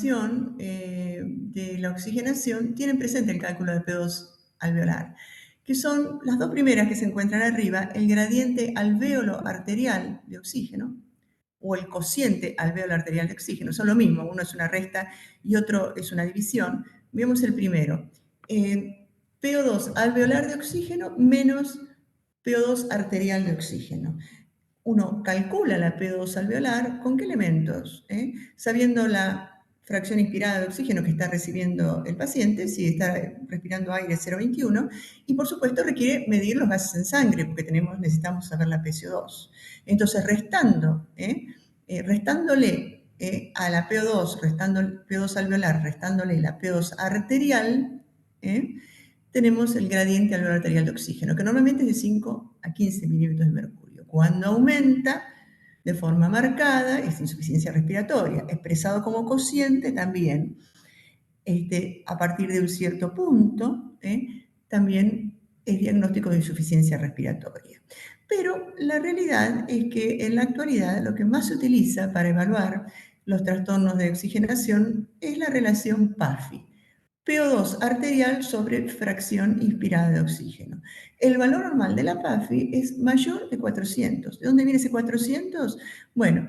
De la oxigenación tienen presente el cálculo de P2 alveolar, que son las dos primeras que se encuentran arriba, el gradiente alvéolo arterial de oxígeno o el cociente alvéolo arterial de oxígeno, son lo mismo, uno es una resta y otro es una división. Veamos el primero, PO2 alveolar de oxígeno menos PO2 arterial de oxígeno. Uno calcula la PO2 alveolar, ¿con qué elementos? Sabiendo la fracción inspirada de oxígeno que está recibiendo el paciente, si está respirando aire 0,21, y por supuesto requiere medir los gases en sangre, porque necesitamos saber la PCO2. Entonces, restándole a la PO2, restando el PO2 alveolar, restándole la PO2 arterial, tenemos el gradiente alveolar arterial de oxígeno, que normalmente es de 5 a 15 milímetros de mercurio. Cuando aumenta de forma marcada es insuficiencia respiratoria, expresado como cociente también. A partir de un cierto punto, también es diagnóstico de insuficiencia respiratoria. Pero la realidad es que en la actualidad lo que más se utiliza para evaluar los trastornos de oxigenación es la relación PAFI, PO2 arterial sobre fracción inspirada de oxígeno. El valor normal de la PAFI es mayor de 400. ¿De dónde viene ese 400? Bueno,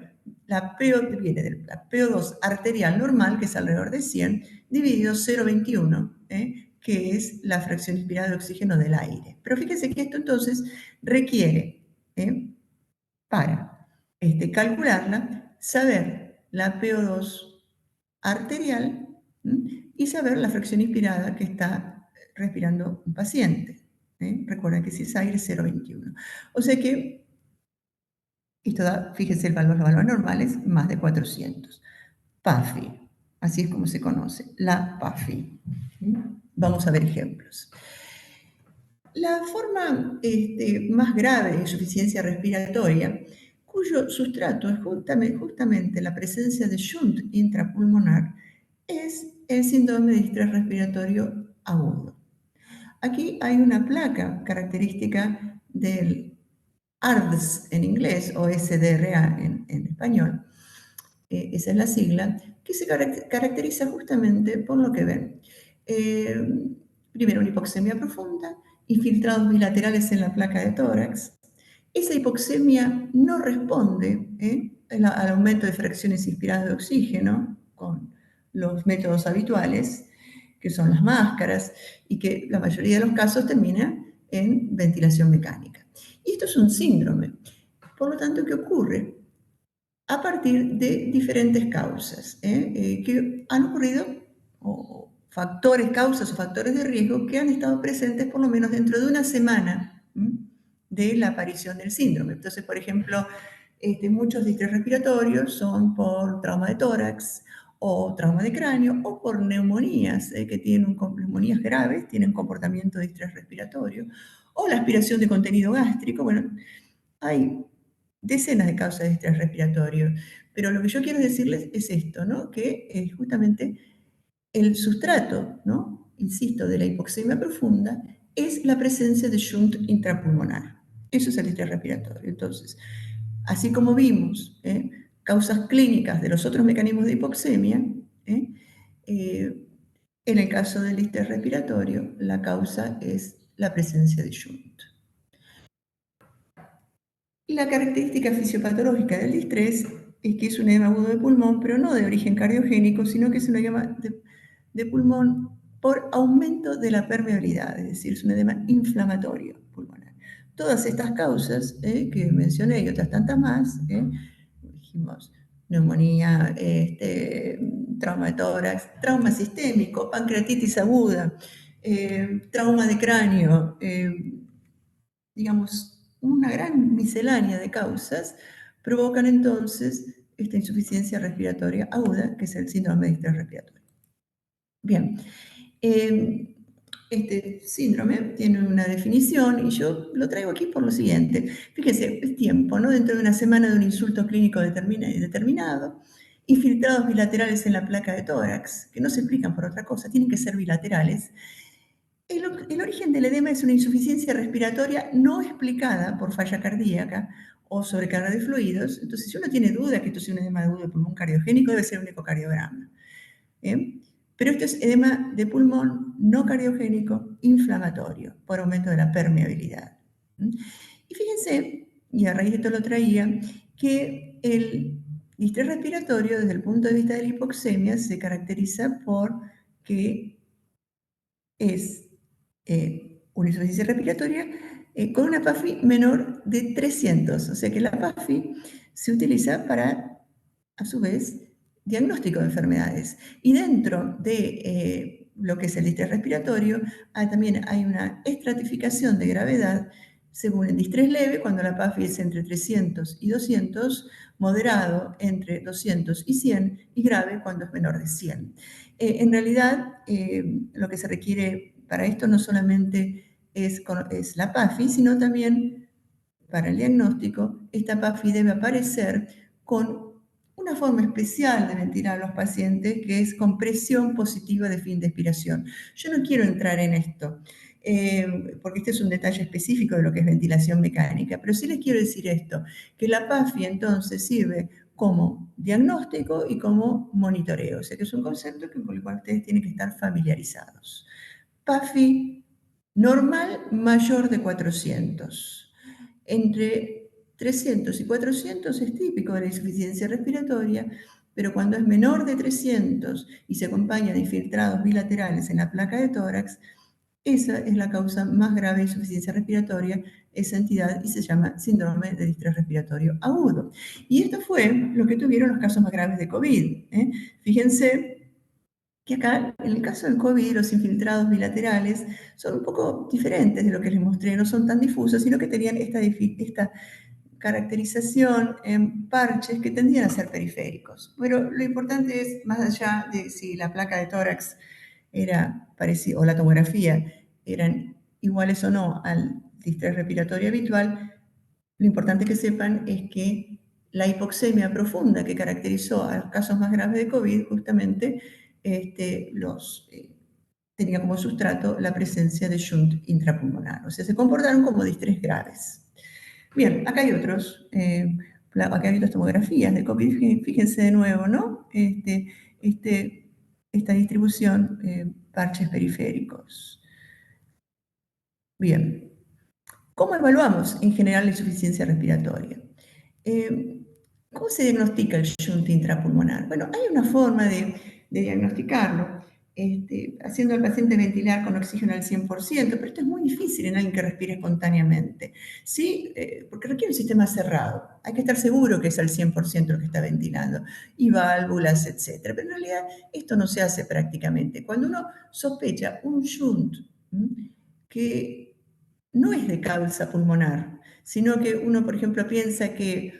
viene de la PO2 arterial normal, que es alrededor de 100, dividido 0,21, que es la fracción inspirada de oxígeno del aire. Pero fíjense que esto entonces requiere, para calcularla, saber la PO2 arterial y saber la fracción inspirada que está respirando un paciente. Recuerden que si es aire, 0,21. O sea que esto da, fíjense, los valores normales, más de 400. PAFI, así es como se conoce, la PAFI. Vamos a ver ejemplos. La forma más grave de insuficiencia respiratoria, cuyo sustrato es justamente la presencia de shunt intrapulmonar, es el síndrome de distrés respiratorio agudo. Aquí hay una placa característica del ARDS en inglés o SDRA en español, esa es la sigla, que se caracteriza justamente por lo que ven. Primero, una hipoxemia profunda, infiltrados bilaterales en la placa de tórax. Esa hipoxemia no responde al aumento de fracciones inspiradas de oxígeno con los métodos habituales, que son las máscaras, y que la mayoría de los casos termina en ventilación mecánica. Y esto es un síndrome. Por lo tanto, ¿qué ocurre? A partir de diferentes causas que han ocurrido, o factores, causas o factores de riesgo que han estado presentes por lo menos dentro de una semana de la aparición del síndrome. Entonces, por ejemplo, muchos distrés respiratorios son por trauma de tórax o trauma de cráneo o por neumonías que tienen neumonías graves, tienen comportamiento de distrés respiratorio, o la aspiración de contenido gástrico. Bueno, hay decenas de causas de estrés respiratorio, pero lo que yo quiero decirles es esto, ¿no? Que justamente el sustrato, ¿no? Insisto, de la hipoxemia profunda es la presencia de shunt intrapulmonar. Eso es el estrés respiratorio. Entonces, así como vimos causas clínicas de los otros mecanismos de hipoxemia, en el caso del estrés respiratorio, la causa es la presencia de shunt. La característica fisiopatológica del distrés es que es un edema agudo de pulmón, pero no de origen cardiogénico, sino que es un edema de pulmón por aumento de la permeabilidad, es decir, es un edema inflamatorio pulmonar. Todas estas causas que mencioné y otras tantas más, dijimos neumonía, trauma de tórax, trauma sistémico, pancreatitis aguda, trauma de cráneo, digamos, una gran miscelánea de causas provocan entonces esta insuficiencia respiratoria aguda, que es el síndrome de distrés respiratorio. Bien, este síndrome tiene una definición y yo lo traigo aquí por lo siguiente. Fíjense, el tiempo, ¿no? Dentro de una semana de un insulto clínico determinado, infiltrados bilaterales en la placa de tórax, que no se explican por otra cosa, tienen que ser bilaterales. El origen del edema es una insuficiencia respiratoria no explicada por falla cardíaca o sobrecarga de fluidos. Entonces, si uno tiene duda que esto sea un edema agudo de pulmón cardiogénico, debe ser un ecocardiograma. Pero esto es edema de pulmón no cardiogénico inflamatorio por aumento de la permeabilidad. Y fíjense, y a raíz de esto lo traía, que el distrés respiratorio desde el punto de vista de la hipoxemia se caracteriza por que es una insuficiencia respiratoria con una PAFI menor de 300. O sea que la PAFI se utiliza para, a su vez, diagnóstico de enfermedades. Y dentro de lo que es el distrés respiratorio, también hay una estratificación de gravedad según el distrés leve, cuando la PAFI es entre 300 y 200, moderado entre 200 y 100, y grave cuando es menor de 100. En realidad, lo que se requiere para esto no solamente es la PAFI, sino también para el diagnóstico, esta PAFI debe aparecer con una forma especial de ventilar a los pacientes, que es con presión positiva de fin de expiración. Yo no quiero entrar en esto, porque este es un detalle específico de lo que es ventilación mecánica, pero sí les quiero decir esto, que la PAFI entonces sirve como diagnóstico y como monitoreo, o sea que es un concepto con el cual ustedes tienen que estar familiarizados. PAFI normal mayor de 400. Entre 300 y 400 es típico de la insuficiencia respiratoria, pero cuando es menor de 300 y se acompaña de infiltrados bilaterales en la placa de tórax, esa es la causa más grave de insuficiencia respiratoria, esa entidad, y se llama síndrome de distrés respiratorio agudo. Y esto fue lo que tuvieron los casos más graves de COVID. Fíjense que acá, en el caso del COVID, los infiltrados bilaterales son un poco diferentes de lo que les mostré, no son tan difusos, sino que tenían esta caracterización en parches que tendían a ser periféricos. Pero lo importante es, más allá de si la placa de tórax era parecida, o la tomografía eran iguales o no al distrés respiratorio habitual, lo importante que sepan es que la hipoxemia profunda que caracterizó a los casos más graves de COVID, justamente tenía como sustrato la presencia de shunt intrapulmonar. O sea, se comportaron como distrés graves. Bien, acá hay acá hay otras tomografías de COVID. Fíjense de nuevo, ¿no? Esta distribución, parches periféricos. Bien. ¿Cómo evaluamos en general la insuficiencia respiratoria? ¿Cómo se diagnostica el shunt intrapulmonar? Bueno, hay una forma de diagnosticarlo, haciendo al paciente ventilar con oxígeno al 100%, pero esto es muy difícil en alguien que respire espontáneamente, ¿sí? Porque requiere un sistema cerrado. Hay que estar seguro que es al 100% lo que está ventilando, y válvulas, etc. Pero en realidad esto no se hace prácticamente. Cuando uno sospecha un shunt que no es de causa pulmonar, sino que uno, por ejemplo, piensa que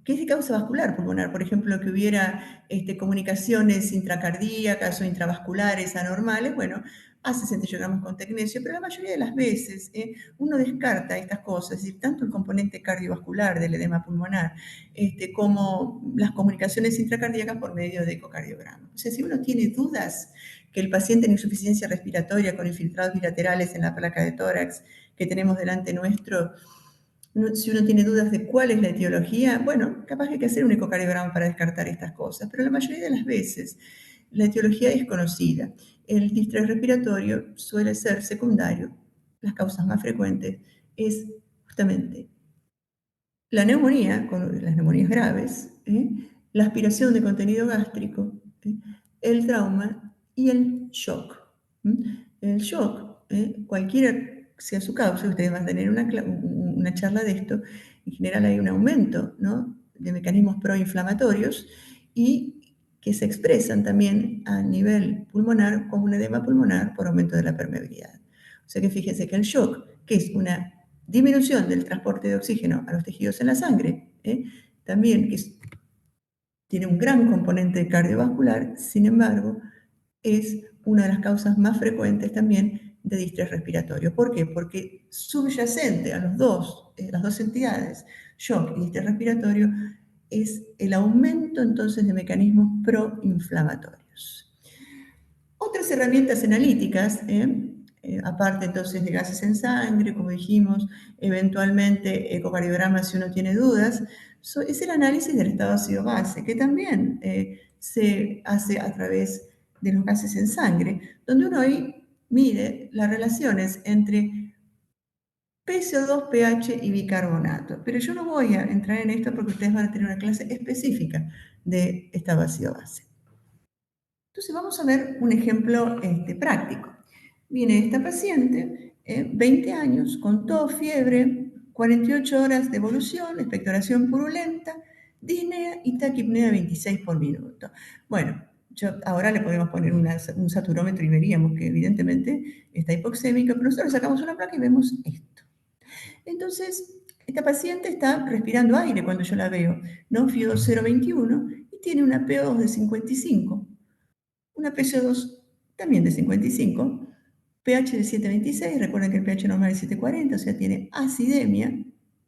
es de causa vascular pulmonar, por ejemplo, que hubiera comunicaciones intracardíacas o intravasculares anormales, bueno, hace centellogramos con tecnesio, pero la mayoría de las veces uno descarta estas cosas, es decir, tanto el componente cardiovascular del edema pulmonar como las comunicaciones intracardíacas por medio de ecocardiograma. O sea, si uno tiene dudas que el paciente en insuficiencia respiratoria con infiltrados bilaterales en la placa de tórax que tenemos delante nuestro, si uno tiene dudas de cuál es la etiología, bueno, capaz que hay que hacer un ecocardiograma para descartar estas cosas, pero la mayoría de las veces la etiología es conocida. El distrés respiratorio suele ser secundario. Las causas más frecuentes es justamente la neumonía, con las neumonías graves, la aspiración de contenido gástrico, el trauma y el shock. El shock, cualquiera sea su causa, ustedes van a tener una charla de esto, en general hay un aumento, ¿no?, de mecanismos proinflamatorios y que se expresan también a nivel pulmonar como un edema pulmonar por aumento de la permeabilidad. O sea que fíjense que el shock, que es una disminución del transporte de oxígeno a los tejidos en la sangre, también tiene un gran componente cardiovascular, sin embargo, es una de las causas más frecuentes también de distrés respiratorio. ¿Por qué? Porque subyacente a las dos entidades, shock y distrés respiratorio, es el aumento entonces de mecanismos proinflamatorios. Otras herramientas analíticas, aparte entonces de gases en sangre, como dijimos, eventualmente ecocardiograma si uno tiene dudas, es el análisis del estado ácido-base, que también se hace a través de los gases en sangre, donde uno ahí mide las relaciones entre PCO2, pH y bicarbonato. Pero yo no voy a entrar en esto porque ustedes van a tener una clase específica de estado ácido-base. Entonces vamos a ver un ejemplo práctico. Viene esta paciente, 20 años, con tos, fiebre, 48 horas de evolución, expectoración purulenta, disnea y taquipnea 26 por minuto. Bueno, ahora le podemos poner un saturómetro y veríamos que evidentemente está hipoxémica, pero nosotros sacamos una placa y vemos esto. Entonces, esta paciente está respirando aire cuando yo la veo, ¿no? FIO2 0,21 y tiene una PO2 de 55, una PCO2 también de 55, pH de 7,26, recuerden que el pH normal es 7,40, o sea, tiene acidemia.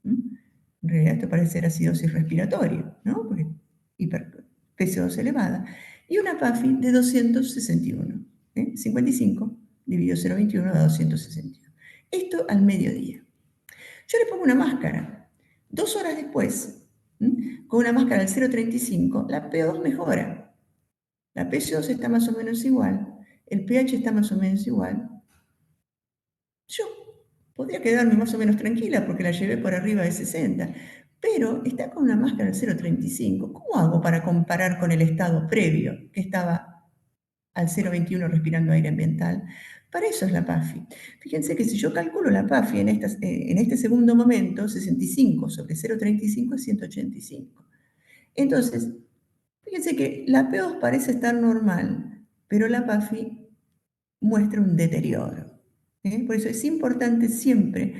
En realidad esto parece ser acidosis respiratoria, ¿no? Porque PCO2 elevada. Y una PAFI de 261, 55 dividido 0,21 da 261. Esto al mediodía. Yo le pongo una máscara. 2 horas después, con una máscara al 0,35, la PO2 mejora. La PCO2 está más o menos igual, el pH está más o menos igual. Yo podría quedarme más o menos tranquila porque la llevé por arriba de 60, pero está con una máscara al 0,35. ¿Cómo hago para comparar con el estado previo, que estaba al 0,21 respirando aire ambiental? Para eso es la PAFI. Fíjense que si yo calculo la PAFI en este segundo momento, 65 sobre 0,35 es 185. Entonces, fíjense que la PO2 parece estar normal, pero la PAFI muestra un deterioro. Por eso es importante siempre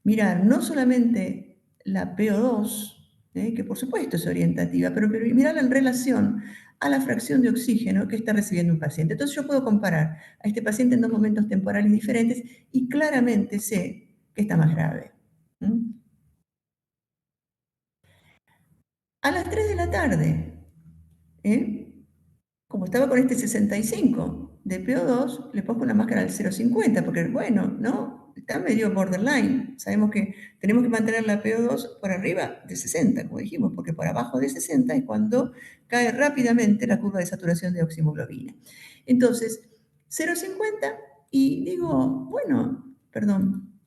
mirar no solamente la PO2, que por supuesto es orientativa, pero mirarla en relación a la fracción de oxígeno que está recibiendo un paciente. Entonces yo puedo comparar a este paciente en dos momentos temporales diferentes y claramente sé que está más grave. A las 3 de la tarde, ¿eh? Como estaba con este 65 de PO2, le pongo una máscara al 0,50, porque bueno, ¿no? Está medio borderline. Sabemos que tenemos que mantener la PO2 por arriba de 60, como dijimos, porque por abajo de 60 es cuando cae rápidamente la curva de saturación de oximoglobina. Entonces, 0,50 y digo, bueno, perdón,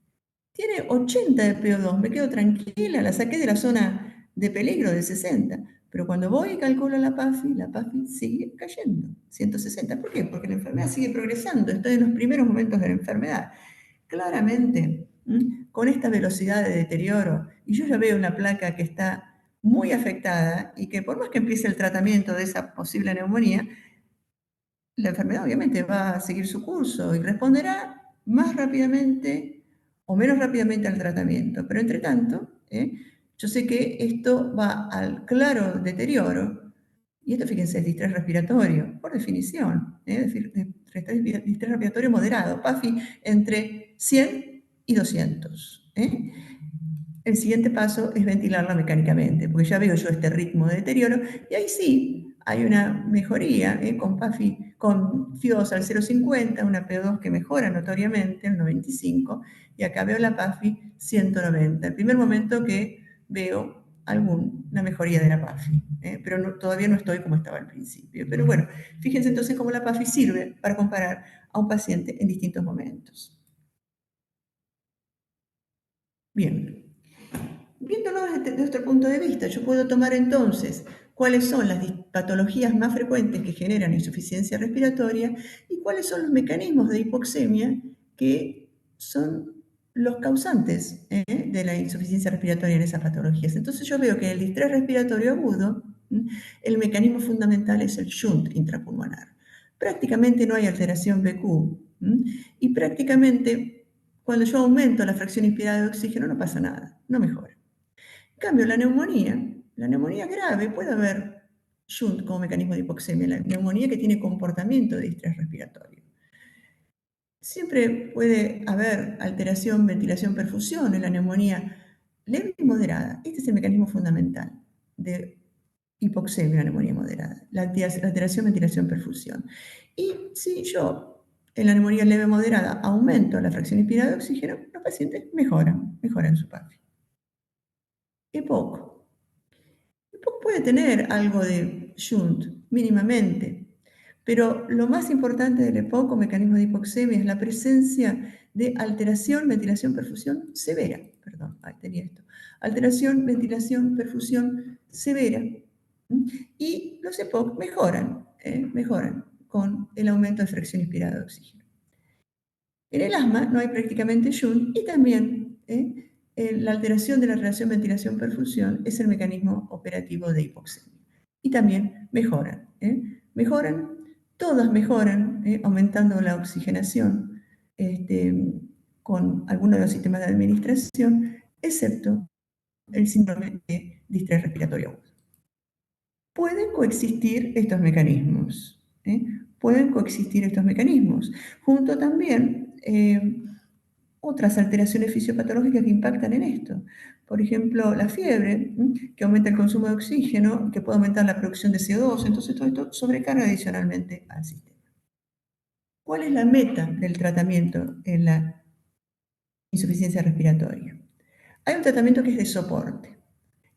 tiene 80 de PO2, me quedo tranquila, la saqué de la zona de peligro de 60. Pero cuando voy y calculo la PAFI sigue cayendo, 160. ¿Por qué? Porque la enfermedad sigue progresando, estoy en los primeros momentos de la enfermedad. Claramente, con esta velocidad de deterioro, y yo ya veo una placa que está muy afectada y que por más que empiece el tratamiento de esa posible neumonía, la enfermedad obviamente va a seguir su curso y responderá más rápidamente o menos rápidamente al tratamiento. Pero entre tanto, yo sé que esto va al claro deterioro, y esto fíjense es distrés respiratorio, por definición, es decir, distrés respiratorio moderado, PAFI entre 100 y 200. El siguiente paso es ventilarla mecánicamente, porque ya veo yo este ritmo de deterioro y ahí sí hay una mejoría con PAFI, con FIO2 al 0,50, una PO2 que mejora notoriamente, el 95, y acá veo la PAFI 190. El primer momento que veo una mejoría de la PAFI, pero todavía no estoy como estaba al principio. Pero bueno, fíjense entonces cómo la PAFI sirve para comparar a un paciente en distintos momentos. Bien. Viéndolo desde nuestro punto de vista, yo puedo tomar entonces cuáles son las patologías más frecuentes que generan insuficiencia respiratoria y cuáles son los mecanismos de hipoxemia que son los causantes de la insuficiencia respiratoria en esas patologías. Entonces yo veo que en el distrés respiratorio agudo, el mecanismo fundamental es el shunt intrapulmonar. Prácticamente no hay alteración BQ y prácticamente cuando yo aumento la fracción inspirada de oxígeno no pasa nada, no mejora. En cambio, la neumonía grave, puede haber shunt como mecanismo de hipoxemia, la neumonía que tiene comportamiento de distrés respiratorio. Siempre puede haber alteración, ventilación, perfusión en la neumonía leve y moderada. Este es el mecanismo fundamental de hipoxemia en la neumonía moderada, la alteración, ventilación, perfusión. Y si yo en la neumonía leve moderada aumento la fracción inspirada de oxígeno, los pacientes mejoran su PAFI. EPOC. Puede tener algo de shunt, mínimamente. Pero lo más importante del EPOC o mecanismo de hipoxemia es la presencia de alteración, ventilación, perfusión severa. Perdón, ahí tenía esto. Alteración, ventilación, perfusión severa. Y los EPOC mejoran con el aumento de fracción inspirada de oxígeno. En el asma no hay prácticamente shunt y también la alteración de la relación ventilación-perfusión es el mecanismo operativo de hipoxemia. Y también mejoran, todas mejoran, aumentando la oxigenación con algunos de los sistemas de administración, excepto el síndrome de distrés respiratorio agudo. Pueden coexistir estos mecanismos, pueden coexistir estos mecanismos, junto también otras alteraciones fisiopatológicas que impactan en esto. Por ejemplo, la fiebre, que aumenta el consumo de oxígeno, que puede aumentar la producción de CO2, entonces todo esto sobrecarga adicionalmente al sistema. ¿Cuál es la meta del tratamiento en la insuficiencia respiratoria? Hay un tratamiento que es de soporte.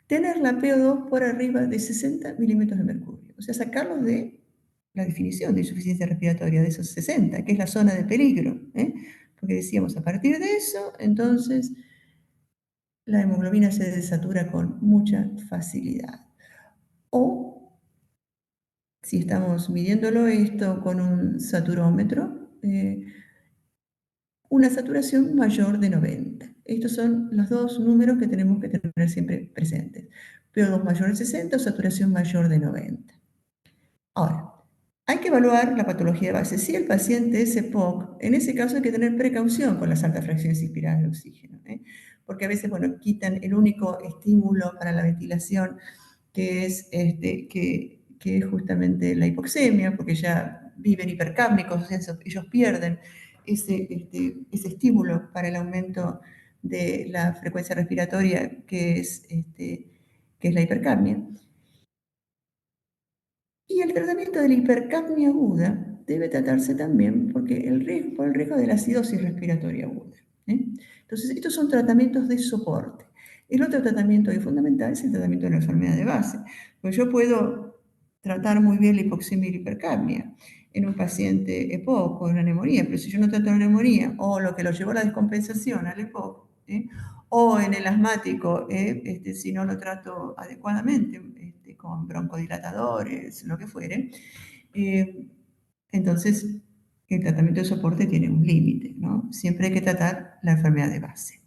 Tener la PO2 por arriba de 60 milímetros de mercurio, o sea, sacarlos de la definición de insuficiencia respiratoria, de esos 60, que es la zona de peligro, porque decíamos, a partir de eso, entonces la hemoglobina se desatura con mucha facilidad. O, si estamos midiéndolo esto con un saturómetro, una saturación mayor de 90. Estos son los dos números que tenemos que tener siempre presentes. PO2 mayor de 60 o saturación mayor de 90. Ahora, hay que evaluar la patología de base. Si el paciente es EPOC, en ese caso hay que tener precaución con las altas fracciones inspiradas de oxígeno, porque a veces, quitan el único estímulo para la ventilación, que es, que es justamente la hipoxemia, porque ya viven hipercápnicos, o sea, ellos pierden ese estímulo para el aumento de la frecuencia respiratoria, que es la hipercapnia. Y el tratamiento de la hipercapnia aguda debe tratarse también por el riesgo de la acidosis respiratoria aguda. Entonces, estos son tratamientos de soporte. El otro tratamiento fundamental es el tratamiento de la enfermedad de base. Pues yo puedo tratar muy bien la hipoxemia y la hipercapnia en un paciente EPOC con una neumonía, pero si yo no trato la neumonía o lo que lo llevó a la descompensación al EPOC, o en el asmático, si no lo trato adecuadamente, con broncodilatadores, lo que fuere, eh, entonces el tratamiento de soporte tiene un límite, ¿no? Siempre hay que tratar la enfermedad de base.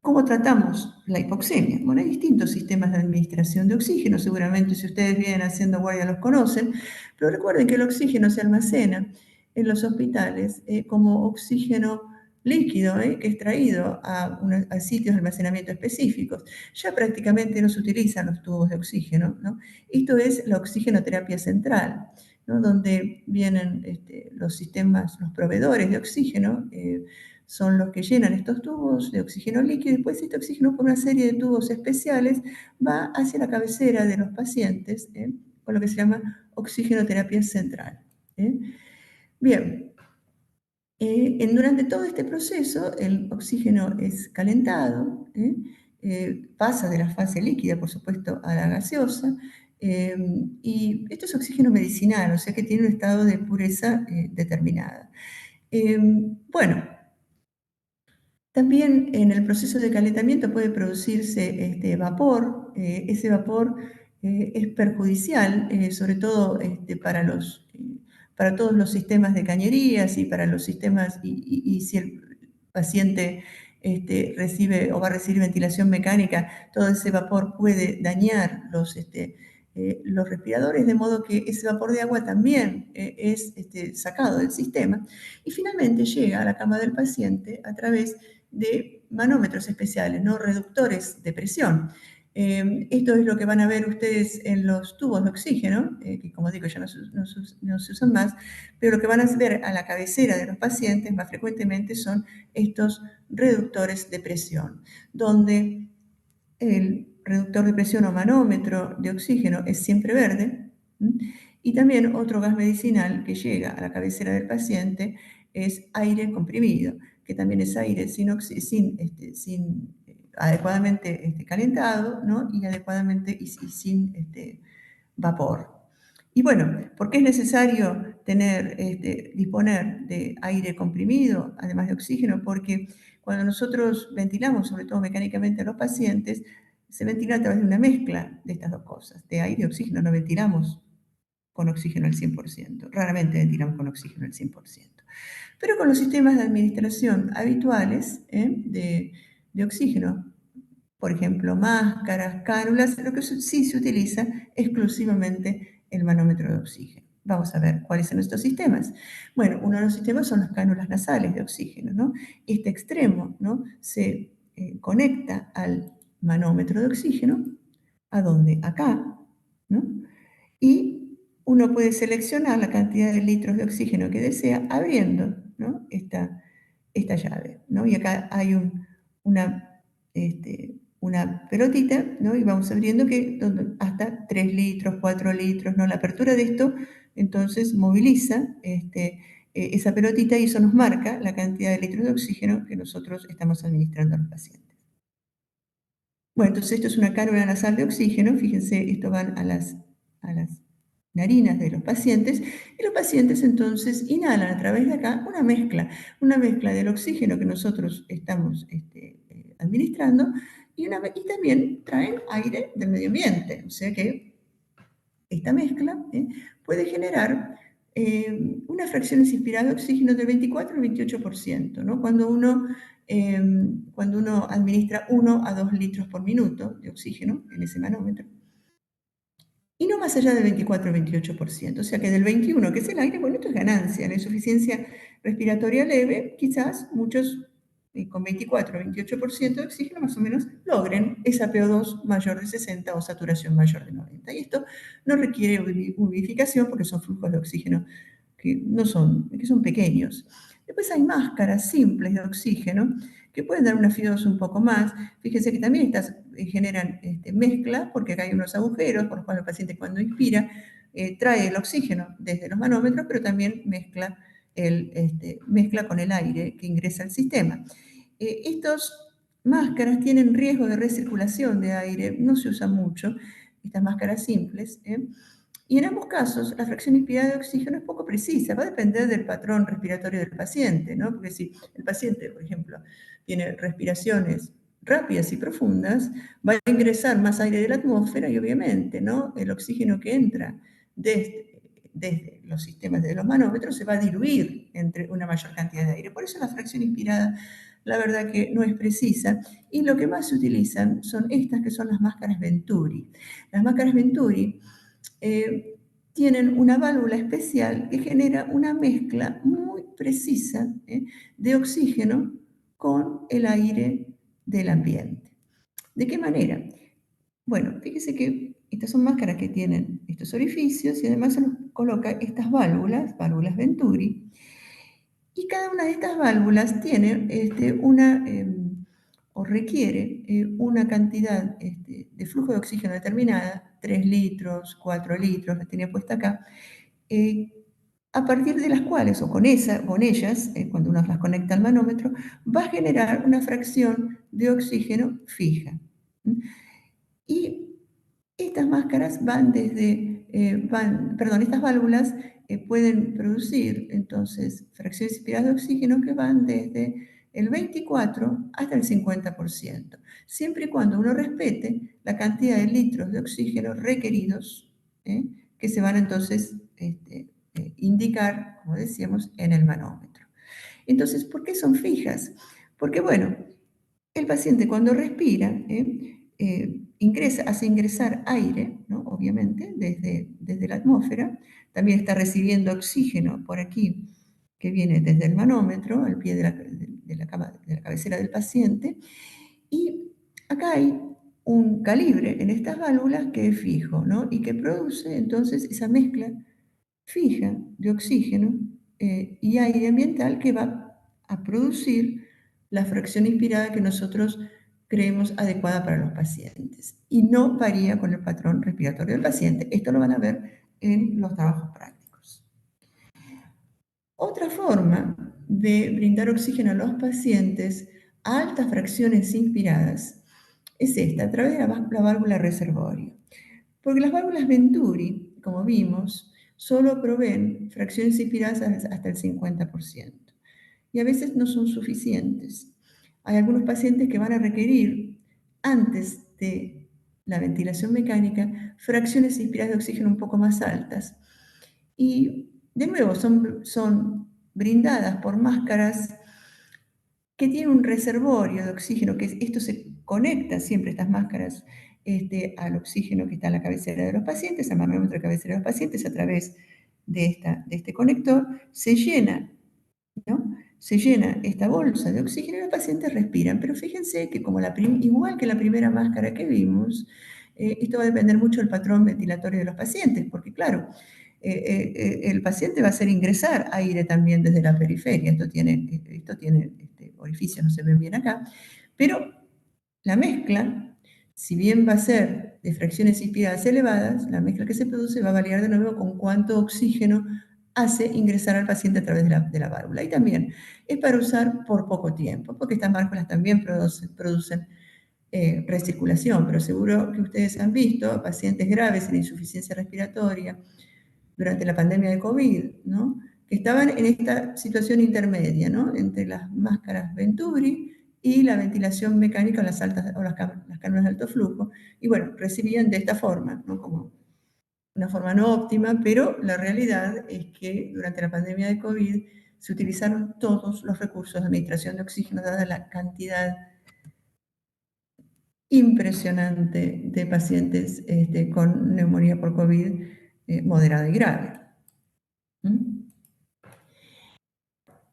¿Cómo tratamos la hipoxemia? Bueno, hay distintos sistemas de administración de oxígeno, seguramente si ustedes vienen haciendo guardia los conocen, pero recuerden que el oxígeno se almacena en los hospitales como oxígeno líquido, que es traído a sitios de almacenamiento específicos. Ya prácticamente no se utilizan los tubos de oxígeno, ¿no? Esto es la oxigenoterapia central, ¿no? Donde vienen los sistemas, los proveedores de oxígeno, son los que llenan estos tubos de oxígeno líquido y después este oxígeno por una serie de tubos especiales va hacia la cabecera de los pacientes, con lo que se llama oxigenoterapia central. Bien, durante todo este proceso el oxígeno es calentado, pasa de la fase líquida, por supuesto, a la gaseosa, y esto es oxígeno medicinal, o sea que tiene un estado de pureza determinada. Bueno, también en el proceso de calentamiento puede producirse vapor. Ese vapor es perjudicial, sobre todo para todos los sistemas de cañerías y para los sistemas, y si el paciente recibe o va a recibir ventilación mecánica, todo ese vapor puede dañar los respiradores, de modo que ese vapor de agua también es sacado del sistema y finalmente llega a la cama del paciente a través de manómetros especiales, ¿no? Reductores de presión. Esto es lo que van a ver ustedes en los tubos de oxígeno, que como digo ya no se usan más, pero lo que van a ver a la cabecera de los pacientes más frecuentemente son estos reductores de presión, donde el reductor de presión o manómetro de oxígeno es siempre verde, y también otro gas medicinal que llega a la cabecera del paciente es aire comprimido, que también es aire sin adecuadamente calentado, ¿no? Y adecuadamente y sin vapor. Y bueno, ¿por qué es necesario disponer de aire comprimido, además de oxígeno? Porque cuando nosotros ventilamos, sobre todo mecánicamente a los pacientes, se ventila a través de una mezcla de estas dos cosas, de aire y oxígeno. No ventilamos con oxígeno al 100%, raramente ventilamos con oxígeno al 100%. Pero con los sistemas de administración habituales de oxígeno, por ejemplo, máscaras, cánulas, lo que sí se utiliza exclusivamente el manómetro de oxígeno. Vamos a ver cuáles son estos sistemas. Bueno, uno de los sistemas son las cánulas nasales de oxígeno, ¿no? Este extremo, ¿no? Se conecta al manómetro de oxígeno, ¿a dónde? Acá, ¿no? Y uno puede seleccionar la cantidad de litros de oxígeno que desea abriendo, ¿no? esta llave, ¿no? Y acá hay una, una pelotita, ¿no? Y vamos abriendo hasta 3 litros, 4 litros, ¿no? La apertura de esto, entonces, moviliza esa pelotita y eso nos marca la cantidad de litros de oxígeno que nosotros estamos administrando a los pacientes. Bueno, entonces esto es una cánula nasal de oxígeno, fíjense, esto van a las narinas de los pacientes, y los pacientes entonces inhalan a través de acá una mezcla del oxígeno que nosotros estamos administrando, y también traen aire del medio ambiente, o sea que esta mezcla puede generar unas fracciones inspiradas de oxígeno del 24 al 28%, ¿no? Eh, cuando uno administra 1 a 2 litros por minuto de oxígeno en ese manómetro, y no más allá del 24 o 28%, o sea que del 21, que es el aire, bueno, esto es ganancia. La insuficiencia respiratoria leve, quizás muchos con 24 o 28% de oxígeno más o menos logren esa PO2 mayor de 60 o saturación mayor de 90. Y esto no requiere humidificación porque son flujos de oxígeno que son pequeños. Después hay máscaras simples de oxígeno que pueden dar una FIO2 un poco más. Fíjense que también estas generan mezcla, porque acá hay unos agujeros por los cuales el paciente cuando inspira trae el oxígeno desde los manómetros, pero también mezcla con el aire que ingresa al sistema. Estas máscaras tienen riesgo de recirculación de aire, no se usa mucho, estas máscaras simples, y en ambos casos, la fracción inspirada de oxígeno es poco precisa, va a depender del patrón respiratorio del paciente, ¿no? Porque si el paciente, por ejemplo, tiene respiraciones rápidas y profundas, va a ingresar más aire de la atmósfera y obviamente, ¿no? El oxígeno que entra desde los sistemas de los manómetros se va a diluir entre una mayor cantidad de aire. Por eso la fracción inspirada, la verdad que no es precisa, y lo que más se utilizan son estas que son las máscaras Venturi. Las máscaras Venturi tienen una válvula especial que genera una mezcla muy precisa de oxígeno con el aire del ambiente. ¿De qué manera? Bueno, fíjese que estas son máscaras que tienen estos orificios y además se nos coloca estas válvulas Venturi, y cada una de estas válvulas tiene o requiere una cantidad de flujo de oxígeno determinada, 3 litros, 4 litros, la tenía puesta acá, eh, a partir de las cuales, o con ellas, cuando uno las conecta al manómetro, va a generar una fracción de oxígeno fija. Y estas máscaras estas válvulas pueden producir entonces fracciones inspiradas de oxígeno que van desde el 24 hasta el 50%, siempre y cuando uno respete la cantidad de litros de oxígeno requeridos, ¿eh? que se van entonces indicar, como decíamos, en el manómetro. Entonces, ¿por qué son fijas? Porque, bueno, el paciente cuando respira, hace ingresar aire, ¿no? Obviamente, desde la atmósfera, también está recibiendo oxígeno por aquí, que viene desde el manómetro, al pie de la cabecera del paciente, y acá hay un calibre en estas válvulas que es fijo, ¿no? Y que produce entonces esa mezcla fija de oxígeno y aire ambiental que va a producir la fracción inspirada que nosotros creemos adecuada para los pacientes y no varía con el patrón respiratorio del paciente. Esto lo van a ver en los trabajos prácticos. Otra forma de brindar oxígeno a los pacientes a altas fracciones inspiradas es esta, a través de la válvula reservorio. Porque las válvulas Venturi, como vimos, solo proveen fracciones inspiradas hasta el 50% y a veces no son suficientes. Hay algunos pacientes que van a requerir, antes de la ventilación mecánica, fracciones inspiradas de oxígeno un poco más altas. Y de nuevo, son brindadas por máscaras que tienen un reservorio de oxígeno, que esto se conecta siempre, estas máscaras, al oxígeno que está en la cabecera de los pacientes, al manómetro de cabecera de los pacientes, a través de este conector, se llena, ¿no? Se llena esta bolsa de oxígeno y los pacientes respiran. Pero fíjense que como igual que la primera máscara que vimos, esto va a depender mucho del patrón ventilatorio de los pacientes, porque claro, el paciente va a hacer ingresar aire también desde la periferia. Esto tiene orificios, no se ven bien acá, pero la mezcla, si bien va a ser de fracciones inspiradas elevadas, la mezcla que se produce va a variar de nuevo con cuánto oxígeno hace ingresar al paciente a través de la válvula. Y también es para usar por poco tiempo, porque estas válvulas también producen recirculación, pero seguro que ustedes han visto a pacientes graves en insuficiencia respiratoria durante la pandemia de COVID, ¿no? Que estaban en esta situación intermedia, ¿no? Entre las máscaras Venturi y la ventilación mecánica o las cánulas de alto flujo. Y bueno, recibían de esta forma, ¿no? Como una forma no óptima, pero la realidad es que durante la pandemia de COVID se utilizaron todos los recursos de administración de oxígeno, dada la cantidad impresionante de pacientes con neumonía por COVID moderada y grave. ¿Mm?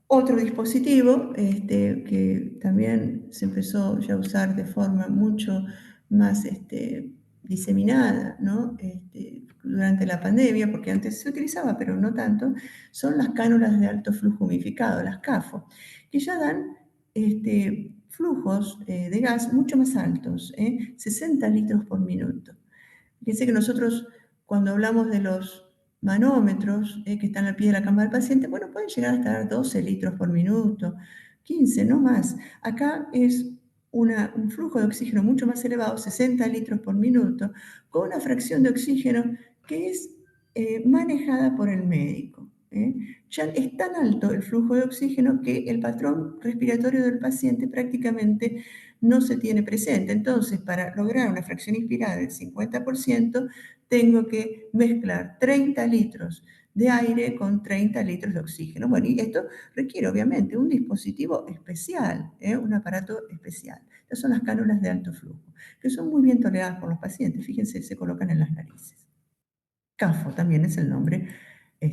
Otro dispositivo que también se empezó ya a usar de forma mucho más diseminada, ¿no? Durante la pandemia, porque antes se utilizaba, pero no tanto, son las cánulas de alto flujo humidificado, las CAFO, que ya dan flujos de gas mucho más altos, 60 litros por minuto. Fíjense que nosotros, cuando hablamos de los manómetros que están al pie de la cama del paciente, bueno, pueden llegar hasta dar 12 litros por minuto, 15, no más. Acá es un flujo de oxígeno mucho más elevado, 60 litros por minuto, con una fracción de oxígeno que es manejada por el médico. Ya es tan alto el flujo de oxígeno que el patrón respiratorio del paciente prácticamente no se tiene presente. Entonces, para lograr una fracción inspirada del 50%, tengo que mezclar 30 litros de aire con 30 litros de oxígeno. Bueno, y esto requiere obviamente un dispositivo especial, un aparato especial. Estas son las cánulas de alto flujo, que son muy bien toleradas por los pacientes. Fíjense, se colocan en las narices. CAFO también es el nombre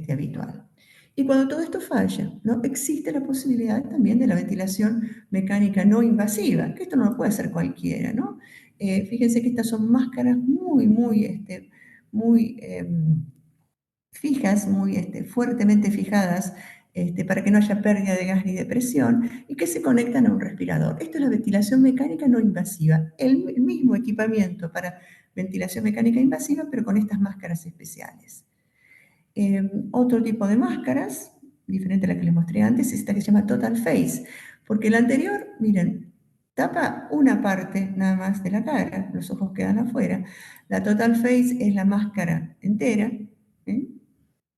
habitual. Y cuando todo esto falla, ¿no? Existe la posibilidad también de la ventilación mecánica no invasiva, que esto no lo puede hacer cualquiera, ¿no? Fíjense que estas son máscaras muy fijas, muy fuertemente fijadas, para que no haya pérdida de gas ni de presión, y que se conectan a un respirador. Esto es la ventilación mecánica no invasiva, el mismo equipamiento para ventilación mecánica invasiva, pero con estas máscaras especiales. Otro tipo de máscaras, diferente a la que les mostré antes, es esta que se llama Total Face, porque la anterior, miren, tapa una parte nada más de la cara, los ojos quedan afuera. La Total Face es la máscara entera, ¿eh?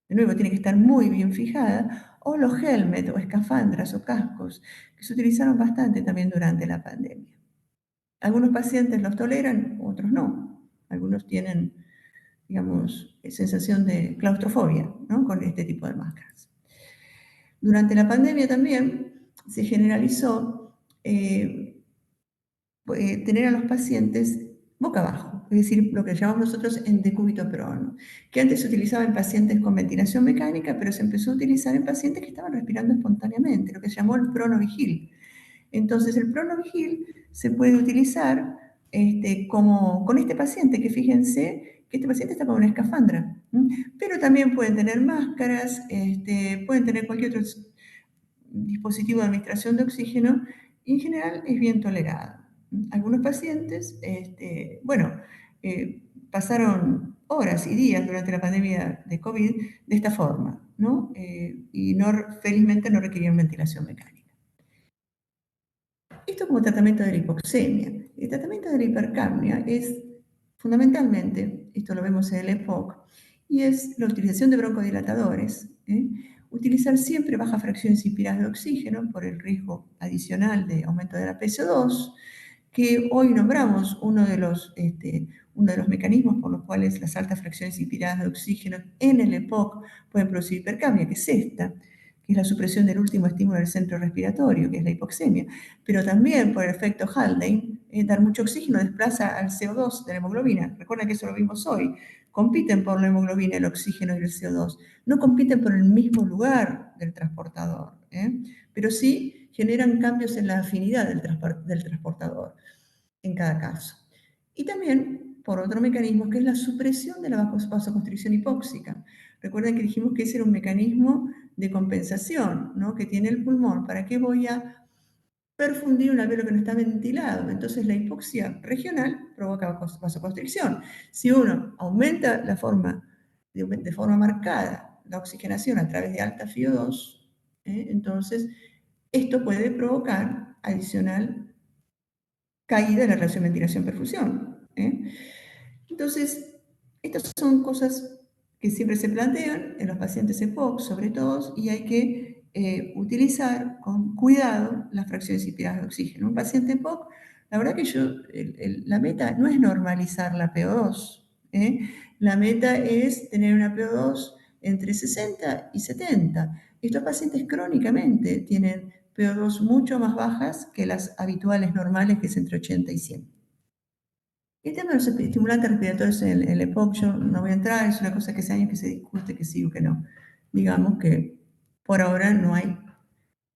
De nuevo, tiene que estar muy bien fijada, o los helmet o escafandras o cascos, que se utilizaron bastante también durante la pandemia. Algunos pacientes los toleran, otros no. Algunos tienen, digamos, sensación de claustrofobia, ¿no? Con este tipo de máscaras. Durante la pandemia también se generalizó tener a los pacientes boca abajo, es decir, lo que llamamos nosotros en decúbito prono, que antes se utilizaba en pacientes con ventilación mecánica, pero se empezó a utilizar en pacientes que estaban respirando espontáneamente, lo que se llamó el pronovigil. Entonces, el pronovigil se puede utilizar con este paciente, que fíjense que este paciente está con una escafandra, pero también pueden tener máscaras, pueden tener cualquier otro dispositivo de administración de oxígeno, y en general es bien tolerado. Algunos pacientes, pasaron horas y días durante la pandemia de COVID de esta forma, ¿no? Y felizmente no requerían ventilación mecánica. Esto como tratamiento de la hipoxemia. El tratamiento de la hipercapnia es fundamentalmente, esto lo vemos en el EPOC, y es la utilización de broncodilatadores. Utilizar siempre bajas fracciones inspiradas de oxígeno por el riesgo adicional de aumento de la PSO2, que hoy nombramos uno de los mecanismos por los cuales las altas fracciones inspiradas de oxígeno en el EPOC pueden producir hipercapnia, que es esta, que es la supresión del último estímulo del centro respiratorio, que es la hipoxemia, pero también por el efecto Haldane, dar mucho oxígeno desplaza al CO2 de la hemoglobina. Recuerden que eso lo vimos hoy. Compiten por la hemoglobina, el oxígeno y el CO2. No compiten por el mismo lugar del transportador, pero sí generan cambios en la afinidad del transportador en cada caso. Y también por otro mecanismo que es la supresión de la vasoconstricción hipóxica. Recuerden que dijimos que ese era un mecanismo de compensación, ¿no?, que tiene el pulmón. ¿Para qué voy a perfundir un alveolo que no está ventilado? Entonces la hipoxia regional provoca vasoconstricción. Si uno aumenta de forma marcada la oxigenación a través de alta FiO2, entonces esto puede provocar adicional caída de la relación ventilación-perfusión. Entonces, estas son cosas que siempre se plantean en los pacientes EPOC, sobre todo, y hay que utilizar con cuidado las fracciones inspiradas de oxígeno. Un paciente EPOC, la verdad que la meta no es normalizar la PO2, la meta es tener una PO2 entre 60 y 70. Estos pacientes crónicamente tienen PO2 mucho más bajas que las habituales normales, que es entre 80 y 100. El tema de los estimulantes respiratorios en el EPOC, yo no voy a entrar, es una cosa que hace años que se discute, que sí o que no. Digamos que por ahora no hay,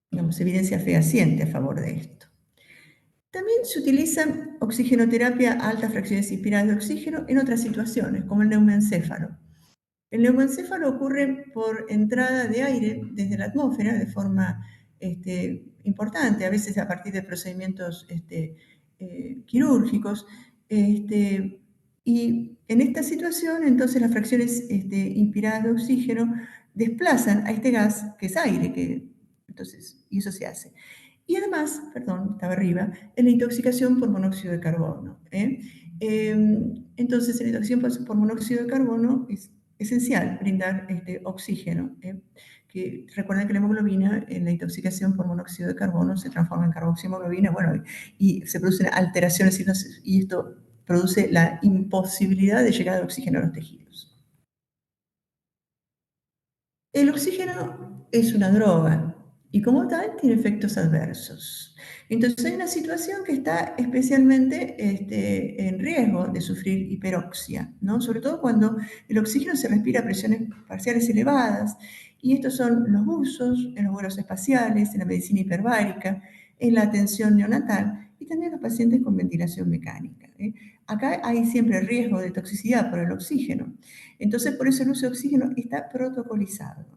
digamos, evidencia fehaciente a favor de esto. También se utiliza oxigenoterapia a altas fracciones inspiradas de oxígeno en otras situaciones, como el neumoencéfalo. El neumoencéfalo ocurre por entrada de aire desde la atmósfera de forma importante, a veces a partir de procedimientos quirúrgicos. Y en esta situación, entonces, las fracciones inspiradas de oxígeno desplazan a este gas, que es aire, y eso se hace. Y además, perdón, estaba arriba, en la intoxicación por monóxido de carbono. Entonces, en la intoxicación por monóxido de carbono es esencial brindar oxígeno. Que recuerden que la hemoglobina en la intoxicación por monóxido de carbono se transforma en carboxihemoglobina, bueno, y se producen alteraciones y esto produce la imposibilidad de llegar al oxígeno a los tejidos. El oxígeno es una droga y como tal tiene efectos adversos. Entonces hay una situación que está especialmente en riesgo de sufrir hiperoxia, ¿no? Sobre todo cuando el oxígeno se respira a presiones parciales elevadas, y estos son los buzos, en los vuelos espaciales, en la medicina hiperbárica, en la atención neonatal y también los pacientes con ventilación mecánica. Acá hay siempre riesgo de toxicidad por el oxígeno. Entonces, por eso el uso de oxígeno está protocolizado.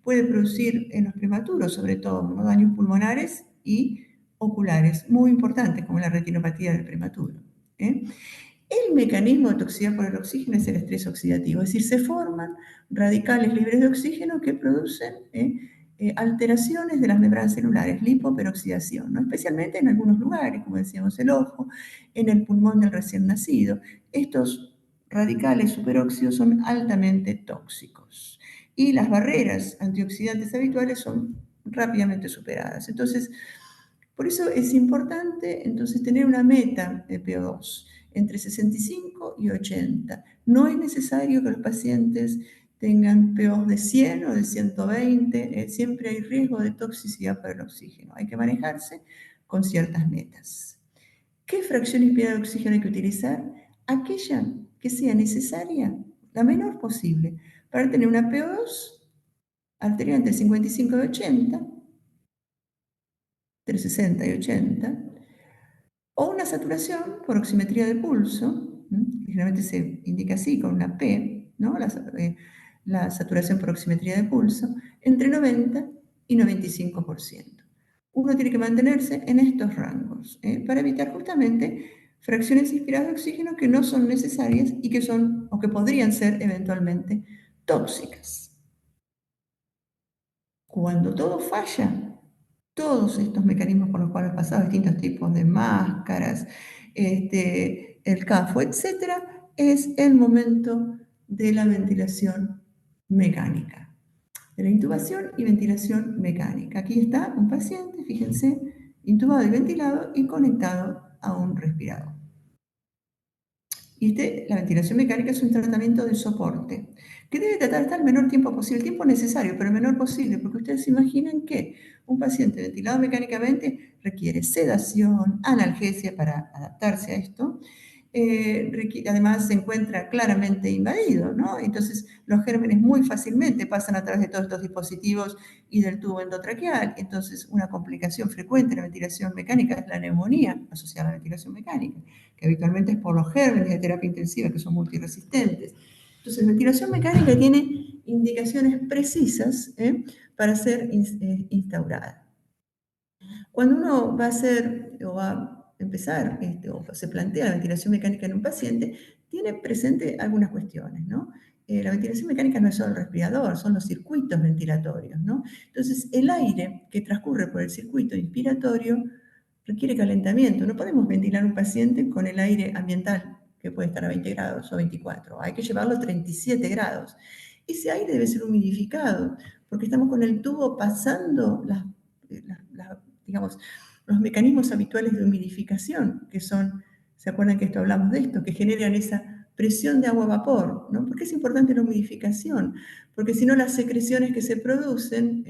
Puede producir en los prematuros, sobre todo, ¿no?, daños pulmonares y oculares, muy importantes, como la retinopatía del prematuro. El mecanismo de toxicidad por el oxígeno es el estrés oxidativo, es decir, se forman radicales libres de oxígeno que producen alteraciones de las membranas celulares, lipoperoxidación, ¿no?, especialmente en algunos lugares, como decíamos, el ojo, en el pulmón del recién nacido. Estos radicales superóxidos son altamente tóxicos y las barreras antioxidantes habituales son rápidamente superadas. Entonces, por eso es importante entonces tener una meta de PO2 entre 65 y 80. No es necesario que los pacientes tengan PO2 de 100 o de 120, siempre hay riesgo de toxicidad por el oxígeno. Hay que manejarse con ciertas metas. ¿Qué fracción inspirada de oxígeno hay que utilizar? Aquella que sea necesaria, la menor posible, para tener una PO2 arterial entre 55 y 80, entre 60 y 80, o una saturación por oximetría de pulso, que generalmente se indica así, con una P, ¿no?, la saturación por oximetría de pulso, entre 90 y 95%. Uno tiene que mantenerse en estos rangos para evitar justamente fracciones inspiradas de oxígeno que no son necesarias y que son o que podrían ser eventualmente tóxicas. Cuando todo falla, todos estos mecanismos por los cuales han pasado distintos tipos de máscaras, el CAFO, etcétera, es el momento de la ventilación mecánica, de la intubación y ventilación mecánica. Aquí está un paciente, fíjense, intubado y ventilado y conectado a un respirador. Y la ventilación mecánica es un tratamiento de soporte que debe tratar hasta el menor tiempo posible, el tiempo necesario, pero el menor posible, porque ustedes se imaginan que un paciente ventilado mecánicamente requiere sedación, analgesia para adaptarse a esto, además se encuentra claramente invadido, ¿no? Entonces los gérmenes muy fácilmente pasan a través de todos estos dispositivos y del tubo endotraqueal. Entonces una complicación frecuente de la ventilación mecánica es la neumonía asociada a la ventilación mecánica, que habitualmente es por los gérmenes de terapia intensiva que son multiresistentes. Entonces la ventilación mecánica tiene indicaciones precisas para ser instaurada. Cuando uno va a hacer o va a empezar o se plantea la ventilación mecánica en un paciente, tiene presente algunas cuestiones, ¿no? La ventilación mecánica no es solo el respirador, son los circuitos ventilatorios, ¿no? Entonces, el aire que transcurre por el circuito inspiratorio requiere calentamiento. No podemos ventilar un paciente con el aire ambiental, que puede estar a 20 grados o 24. Hay que llevarlo a 37 grados. Ese aire debe ser humidificado, porque estamos con el tubo pasando digamos, los mecanismos habituales de humidificación, que son, ¿se acuerdan que hablamos de esto? Que generan esa presión de agua-vapor, ¿no? ¿Por qué es importante la humidificación? Porque si no, las secreciones que se producen,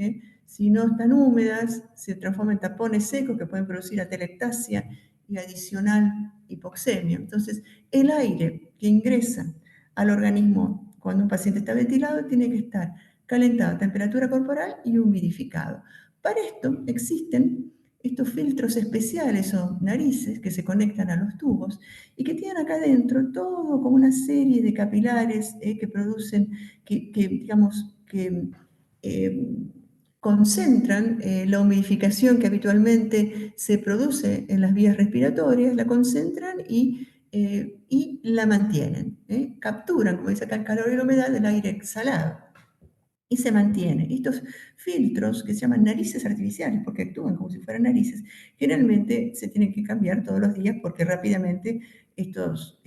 si no están húmedas, se transforman en tapones secos que pueden producir atelectasia y adicional hipoxemia. Entonces, el aire que ingresa al organismo cuando un paciente está ventilado tiene que estar calentado a temperatura corporal y humidificado. Para esto existen estos filtros especiales o narices que se conectan a los tubos y que tienen acá adentro todo como una serie de capilares que producen, digamos, que concentran la humidificación que habitualmente se produce en las vías respiratorias, la concentran y la mantienen. Capturan, como dice acá, el calor y la humedad del aire exhalado y se mantiene. Estos filtros, que se llaman narices artificiales, porque actúan como si fueran narices, generalmente se tienen que cambiar todos los días porque rápidamente estos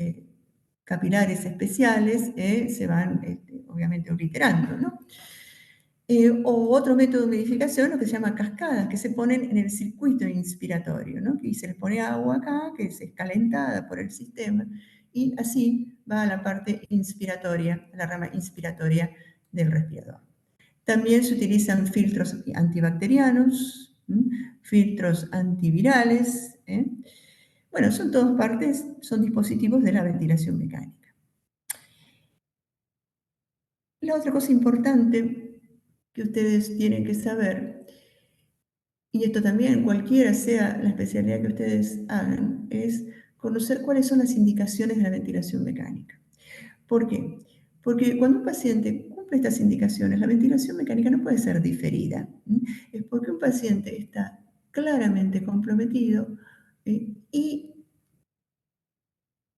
capilares especiales se van, obviamente, obliterando, ¿no? O otro método de humidificación, lo que se llama cascadas, que se ponen en el circuito inspiratorio, ¿no? Y se les pone agua acá, que es calentada por el sistema, y así va a la parte inspiratoria, a la rama inspiratoria del respirador. También se utilizan filtros antibacterianos, filtros antivirales. Bueno, son todas partes, son dispositivos de la ventilación mecánica. La otra cosa importante que ustedes tienen que saber, y esto también cualquiera sea la especialidad que ustedes hagan, es conocer cuáles son las indicaciones de la ventilación mecánica. ¿Por qué? Porque cuando un paciente cumple estas indicaciones, la ventilación mecánica no puede ser diferida. Es porque un paciente está claramente comprometido y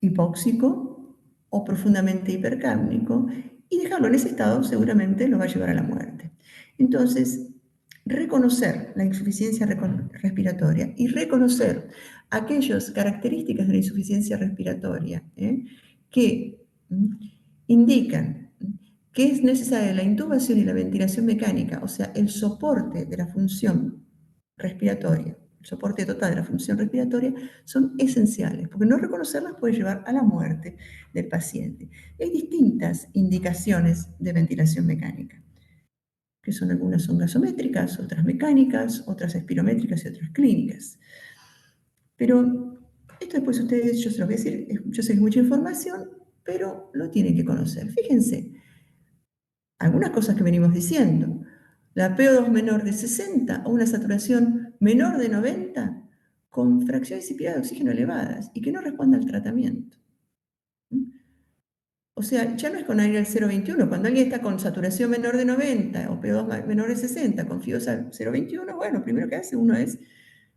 hipóxico o profundamente hipercápnico, y dejarlo en ese estado seguramente lo va a llevar a la muerte. Entonces, reconocer la insuficiencia respiratoria y reconocer aquellas características de la insuficiencia respiratoria que indican que es necesaria la intubación y la ventilación mecánica, o sea, el soporte de la función respiratoria, el soporte total de la función respiratoria, son esenciales, porque no reconocerlas puede llevar a la muerte del paciente. Hay distintas indicaciones de ventilación mecánica, que son algunas son gasométricas, otras mecánicas, otras espirométricas y otras clínicas. Pero esto después ustedes, yo se los voy a decir, yo sé que es mucha información, pero lo tienen que conocer. Fíjense, algunas cosas que venimos diciendo. La PO2 menor de 60 o una saturación menor de 90 con fracción insípida de oxígeno elevadas y que no responde al tratamiento. O sea, ya no es con Ariel 0,21. Cuando alguien está con saturación menor de 90 o PO2 menor de 60 con FIOSA 0,21, bueno, lo primero que hace uno es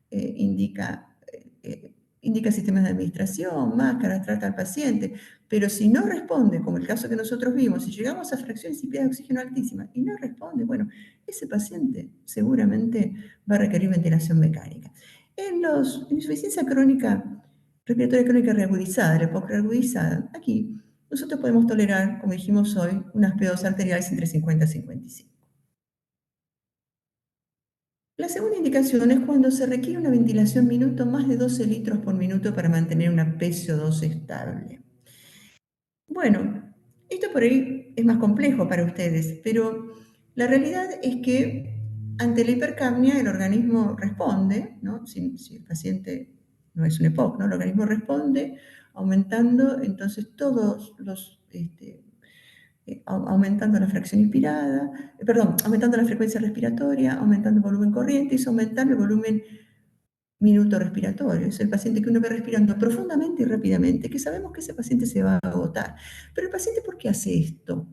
indica sistemas de administración, máscaras, trata al paciente, pero si no responde, como el caso que nosotros vimos, si llegamos a fracción insípida de oxígeno altísima y no responde, bueno, ese paciente seguramente va a requerir ventilación mecánica. En insuficiencia crónica, respiratoria crónica reagudizada, la hiporeagudizada, aquí nosotros podemos tolerar, como dijimos hoy, unas P2 arteriales entre 50 y 55. La segunda indicación es cuando se requiere una ventilación minuto más de 12 litros por minuto para mantener una PCO2 estable. Bueno, esto por ahí es más complejo para ustedes, pero la realidad es que ante la hipercapnia el organismo responde, ¿no? Si el paciente no es un EPOC, ¿no? El organismo responde aumentando entonces todos los, aumentando la fracción inspirada, aumentando la frecuencia respiratoria, aumentando el volumen corriente y aumentando el volumen minuto respiratorio. Es el paciente que uno ve respirando profundamente y rápidamente, que sabemos que ese paciente se va a agotar. Pero el paciente, ¿por qué hace esto?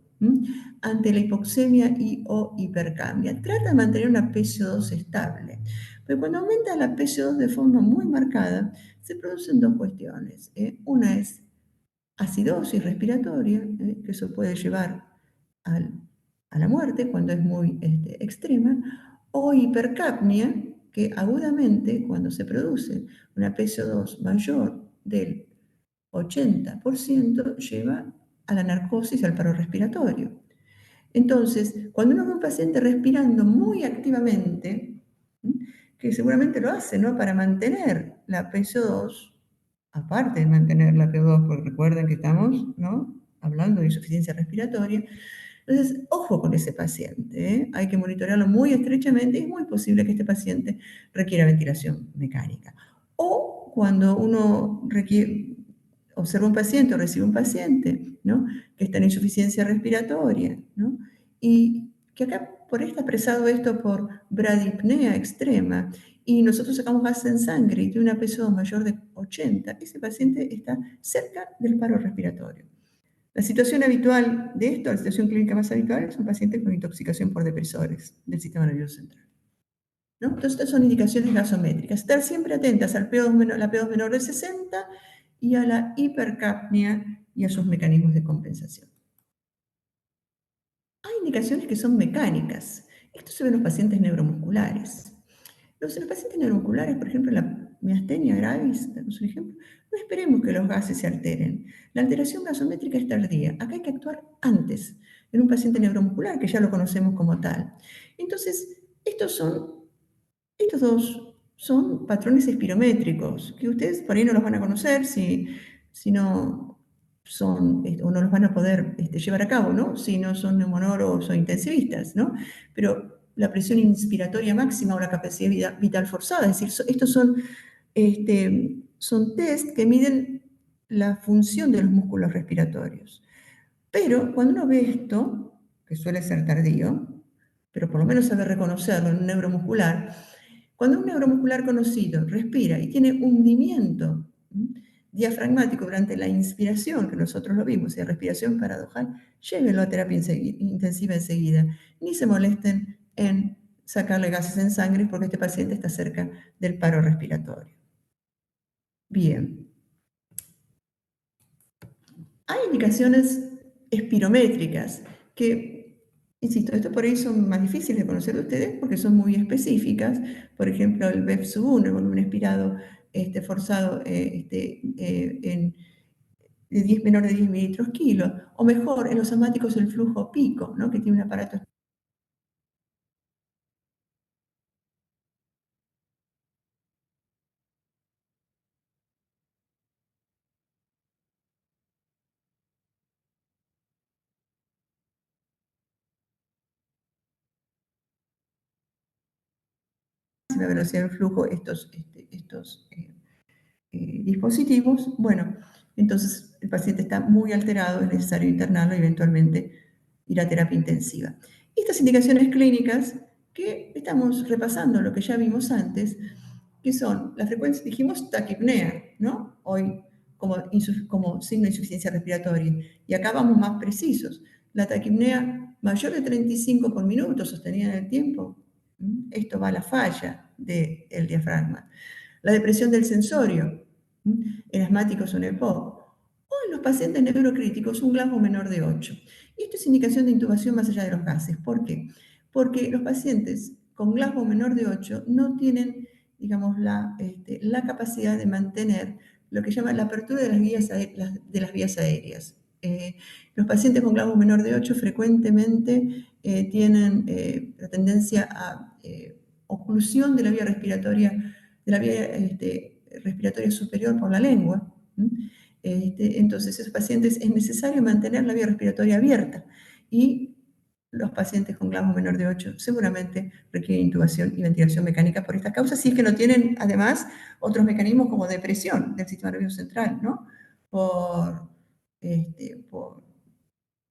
Ante la hipoxemia y o hipercapnia. Trata de mantener una PCO2 estable. Pero cuando aumenta la PCO2 de forma muy marcada, se producen dos cuestiones. Una es acidosis respiratoria, que eso puede llevar al- a la muerte cuando es muy extrema, o hipercapnia, que agudamente cuando se produce una PCO2 mayor del 80% lleva a la narcosis, al paro respiratorio. Entonces, cuando uno ve a un paciente respirando muy activamente, que seguramente lo hace, ¿no? Para mantener la PCO2, aparte de mantener la PO2, porque recuerden que estamos, ¿no? Hablando de insuficiencia respiratoria. Entonces, ojo con ese paciente, ¿eh? Hay que monitorearlo muy estrechamente y es muy posible que este paciente requiera ventilación mecánica. O cuando uno observa un paciente o recibe un paciente, ¿no? Que está en insuficiencia respiratoria, ¿no? Y que acá por ahí está expresado esto por bradipnea extrema y nosotros sacamos gases en sangre y tiene una PSO mayor de 80, ese paciente está cerca del paro respiratorio. La situación habitual de esto, la situación clínica más habitual, es un paciente con intoxicación por depresores del sistema nervioso central, ¿no? Entonces, estas son indicaciones gasométricas. Estar siempre atentas al P2 menor, la P2 menor de 60 y a la hipercapnia y a sus mecanismos de compensación. Hay indicaciones que son mecánicas. Esto se ve en los pacientes neuromusculares. Los pacientes neuromusculares, por ejemplo, la miastenia gravis, damos un ejemplo, no esperemos que los gases se alteren. La alteración gasométrica es tardía. Acá hay que actuar antes, en un paciente neuromuscular, que ya lo conocemos como tal. Entonces, estos dos son patrones espirométricos, que ustedes por ahí no los van a conocer si no son, o no los van a poder llevar a cabo, ¿no? Si no son neumonólogos o intensivistas, ¿no? Pero la presión inspiratoria máxima o la capacidad vital forzada, es decir, estos son test que miden la función de los músculos respiratorios. Pero cuando uno ve esto, que suele ser tardío, pero por lo menos sabe reconocerlo en un neuromuscular, cuando un neuromuscular conocido respira y tiene hundimiento diafragmático durante la inspiración, que nosotros lo vimos, y la respiración paradojal, llévenlo a terapia intensiva enseguida. Ni se molesten en sacarle gases en sangre porque este paciente está cerca del paro respiratorio. Bien. Hay indicaciones espirométricas que, insisto, esto por ahí son más difíciles de conocer de ustedes porque son muy específicas. Por ejemplo, el BEF-1, el volumen expirado forzado de 10 menor de 10 mililitros kilo, o mejor, en los asmáticos el flujo pico, ¿no? Que tiene un aparato. La velocidad del flujo, estos dispositivos, bueno, entonces el paciente está muy alterado, es necesario internarlo y eventualmente ir a terapia intensiva. Estas indicaciones clínicas que estamos repasando lo que ya vimos antes, que son la frecuencia, dijimos taquipnea, ¿no? Hoy como signo de insuficiencia respiratoria. Y acá vamos más precisos. La taquipnea mayor de 35 por minuto sostenida en el tiempo, esto va a la falla del diafragma. La depresión del sensorio, en asmáticos o en EPOC, o en los pacientes neurocríticos un glasgo menor de 8. Y esto es indicación de intubación más allá de los gases. ¿Por qué? Porque los pacientes con glasgo menor de 8 no tienen, digamos, la capacidad de mantener lo que llama la apertura de las vías aéreas. Los pacientes con glaucoma menor de 8 frecuentemente tienen la tendencia a oclusión de la vía respiratoria, respiratoria superior por la lengua. Entonces, esos pacientes es necesario mantener la vía respiratoria abierta y los pacientes con glaucoma menor de 8 seguramente requieren intubación y ventilación mecánica por estas causas, si es que no tienen además otros mecanismos como depresión del sistema nervioso central, ¿no? Por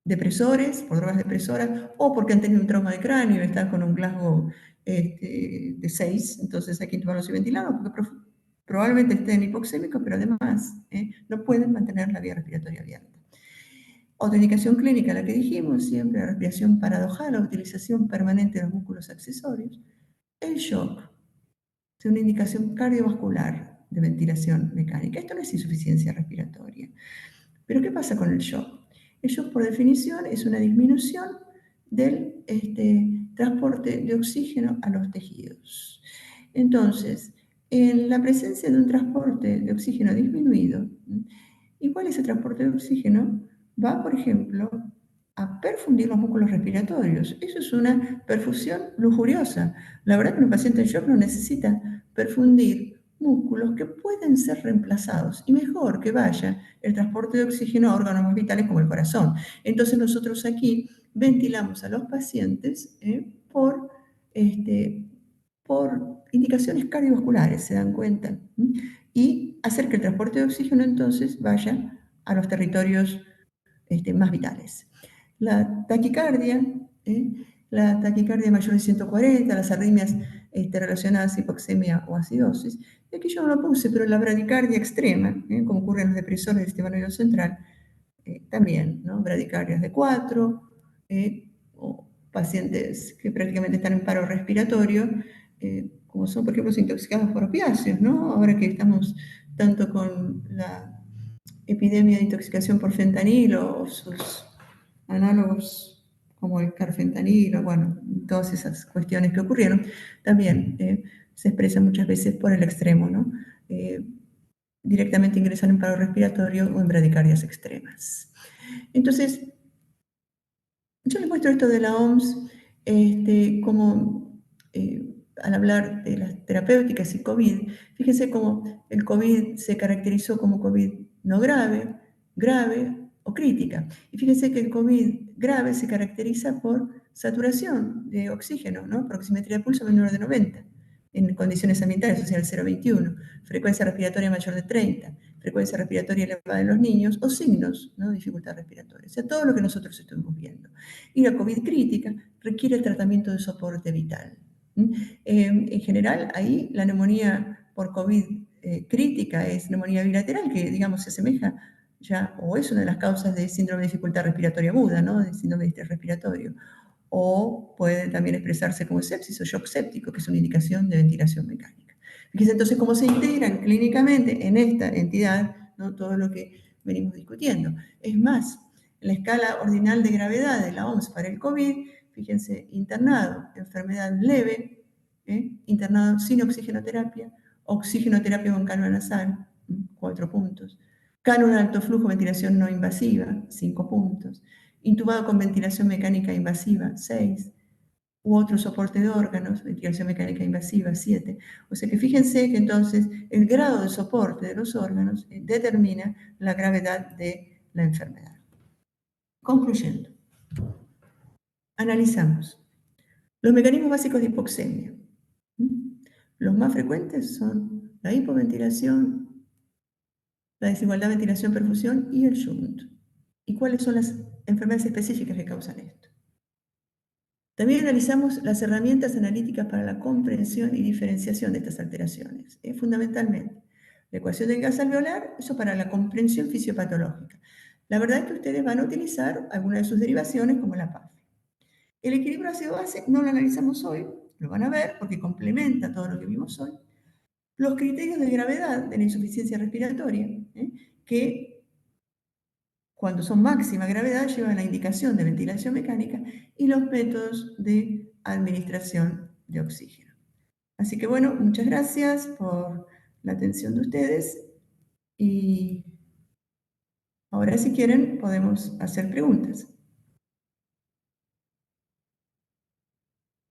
depresores, por drogas depresoras, o porque han tenido un trauma de cráneo y están con un Glasgow de 6, entonces hay que intubarlos y ventilarlos, porque probablemente estén hipoxémicos, pero además no pueden mantener la vía respiratoria abierta. Otra indicación clínica, la que dijimos siempre, la respiración paradojal, la utilización permanente de los músculos accesorios. El shock es una indicación cardiovascular de ventilación mecánica. Esto no es insuficiencia respiratoria. Pero ¿qué pasa con el shock? El shock, por definición, es una disminución del transporte de oxígeno a los tejidos. Entonces, en la presencia de un transporte de oxígeno disminuido, igual ese transporte de oxígeno va, por ejemplo, a perfundir los músculos respiratorios. Eso es una perfusión lujuriosa. La verdad que un paciente en shock no necesita perfundir músculos que pueden ser reemplazados y mejor que vaya el transporte de oxígeno a órganos más vitales como el corazón. Entonces nosotros aquí ventilamos a los pacientes por indicaciones cardiovasculares, ¿se dan cuenta? Y hacer que el transporte de oxígeno entonces vaya a los territorios más vitales. La taquicardia, la taquicardia mayor de 140, las arritmias relacionadas a hipoxemia o acidosis. Y aquí yo no lo puse, pero la bradicardia extrema, como ocurre en los depresores del sistema nervioso central, también, ¿no? Bradicardias de 4, o pacientes que prácticamente están en paro respiratorio, como son, por ejemplo, los intoxicados por opiáceos, ¿no? Ahora que estamos tanto con la epidemia de intoxicación por fentanilo o sus análogos como el carfentanilo, bueno, todas esas cuestiones que ocurrieron, también se expresan muchas veces por el extremo, ¿no? Directamente ingresan en paro respiratorio o en bradicardias extremas. Entonces, yo les muestro esto de la OMS como al hablar de las terapéuticas y COVID, fíjense cómo el COVID se caracterizó como COVID no grave, grave o crítica. Y fíjense que el COVID grave se caracteriza por saturación de oxígeno, ¿no? Por oximetría de pulso menor de 90 en condiciones ambientales, o sea, el 0,21, frecuencia respiratoria mayor de 30, frecuencia respiratoria elevada en los niños o signos, ¿no? Dificultad respiratoria, o sea, todo lo que nosotros estuvimos viendo. Y la COVID crítica requiere el tratamiento de soporte vital. En general, ahí la neumonía por COVID crítica es neumonía bilateral, que digamos se asemeja ya, o es una de las causas de síndrome de dificultad respiratoria aguda, ¿no? De síndrome de distrés respiratorio. O puede también expresarse como sepsis o shock séptico, que es una indicación de ventilación mecánica. Fíjense entonces cómo se integran clínicamente en esta entidad, ¿no? Todo lo que venimos discutiendo. Es más, en la escala ordinal de gravedad de la OMS para el COVID, fíjense, internado, enfermedad leve, internado sin oxigenoterapia, oxigenoterapia con cánula nasal, 4 puntos, cánula de alto flujo, ventilación no invasiva, 5 puntos, intubado con ventilación mecánica invasiva, 6, u otro soporte de órganos, ventilación mecánica invasiva, 7. O sea que fíjense que entonces el grado de soporte de los órganos determina la gravedad de la enfermedad. Concluyendo, analizamos los mecanismos básicos de hipoxemia. Los más frecuentes son la hipoventilación, la desigualdad ventilación-perfusión y el shunt. ¿Y cuáles son las enfermedades específicas que causan esto? También analizamos las herramientas analíticas para la comprensión y diferenciación de estas alteraciones. Fundamentalmente, la ecuación del gas alveolar, eso para la comprensión fisiopatológica. La verdad es que ustedes van a utilizar alguna de sus derivaciones como la PAF. El equilibrio ácido-base no lo analizamos hoy, lo van a ver porque complementa todo lo que vimos hoy. Los criterios de gravedad de la insuficiencia respiratoria, que cuando son máxima gravedad llevan la indicación de ventilación mecánica y los métodos de administración de oxígeno. Así que bueno, muchas gracias por la atención de ustedes y Ahora, si quieren, podemos hacer preguntas.